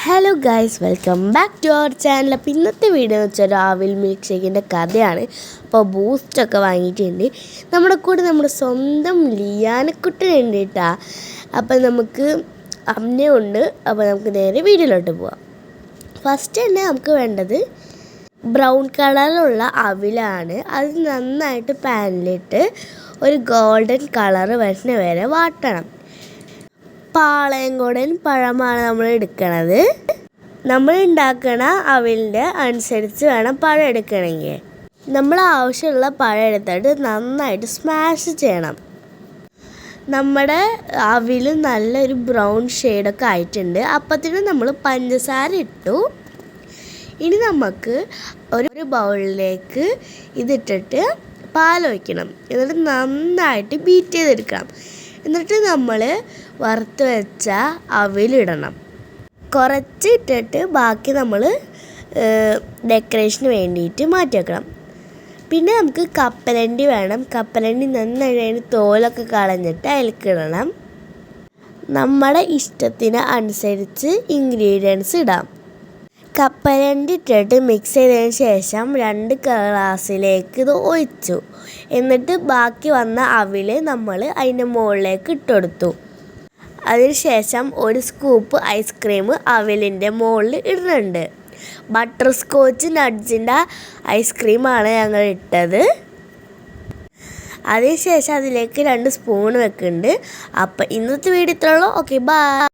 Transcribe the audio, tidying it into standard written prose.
Hello guys, welcome back to our channel. അപ്പോൾ ഇന്നത്തെ video എന്ന് വെച്ചാൽ രാവിലെ മിൽക്ക് ഷേക്കിൻ്റെ കഥയാണ്. അപ്പോൾ ബൂസ്റ്റൊക്കെ വാങ്ങിയിട്ടുണ്ട്. നമ്മുടെ കൂടെ നമ്മുടെ സ്വന്തം ലിയാനക്കുട്ടനുണ്ട് കേട്ടോ. അപ്പോൾ നമുക്ക് അമ്മയുണ്ട്. അപ്പോൾ നമുക്ക് നേരെ വീഡിയോയിലോട്ട് പോവാം. ഫസ്റ്റ് തന്നെ നമുക്ക് വേണ്ടത് ബ്രൗൺ കളറിലുള്ള അവിലാണ്. അത് നന്നായിട്ട് പാനിലിട്ട് ഒരു ഗോൾഡൻ കളർ വരുന്ന വരെ വാട്ടണം. പാളയംകോടൻ പഴമാണ് നമ്മൾ എടുക്കണത്. നമ്മൾ ഉണ്ടാക്കണ അവിലിൻ്റെ അനുസരിച്ച് വേണം പഴം എടുക്കണമെങ്കിൽ. നമ്മൾ ആവശ്യമുള്ള പഴം എടുത്തിട്ട് നന്നായിട്ട് സ്മാഷ് ചെയ്യണം. നമ്മുടെ അവിൽ നല്ലൊരു ബ്രൗൺ ഷെയ്ഡൊക്കെ ആയിട്ടുണ്ട്. അപ്പത്തിന് നമ്മൾ പഞ്ചസാര ഇട്ടു. ഇനി നമുക്ക് ഒരു ബൗളിലേക്ക് ഇതിട്ടിട്ട് പാലൊഴിക്കണം. എന്നിട്ട് നന്നായിട്ട് ബീറ്റ് ചെയ്തെടുക്കണം. എന്നിട്ട് നമ്മൾ വറുത്ത് വെച്ച അവിലിടണം. കുറച്ച് ഇട്ടിട്ട് ബാക്കി നമ്മൾ ഡെക്കറേഷന് വേണ്ടിയിട്ട് മാറ്റി വെക്കണം. പിന്നെ നമുക്ക് കപ്പലണ്ടി വേണം. കപ്പലണ്ടി നന്നായി തോലൊക്കെ കളഞ്ഞിട്ട് അതിലേക്കിടണം. നമ്മുടെ ഇഷ്ടത്തിന് അനുസരിച്ച് ഇൻഗ്രീഡിയൻസ് ഇടാം. കപ്പലണ്ടി ഇട്ടിട്ട് മിക്സ് ചെയ്തതിന് ശേഷം 2 ഗ്ലാസ്സിലേക്ക് ഇത് ഒഴിച്ചു. എന്നിട്ട് ബാക്കി വന്ന അവിൽ നമ്മൾ അതിൻ്റെ മുകളിലേക്ക് ഇട്ടുകൊടുത്തു. അതിനുശേഷം 1 സ്കൂപ്പ് ഐസ്ക്രീം അവിലിൻ്റെ മുകളിൽ ഇടുന്നുണ്ട്. ബട്ടർ സ്കോച്ച് നട്ട്സിൻ്റെ ഐസ്ക്രീമാണ് ഞങ്ങൾ ഇട്ടത്. അതിനുശേഷം അതിലേക്ക് 2 സ്പൂൺ വെക്കുന്നുണ്ട്. അപ്പോൾ ഇന്നത്തെ വീഡിയോ ഇത്രയുള്ളൂ. Okay, by.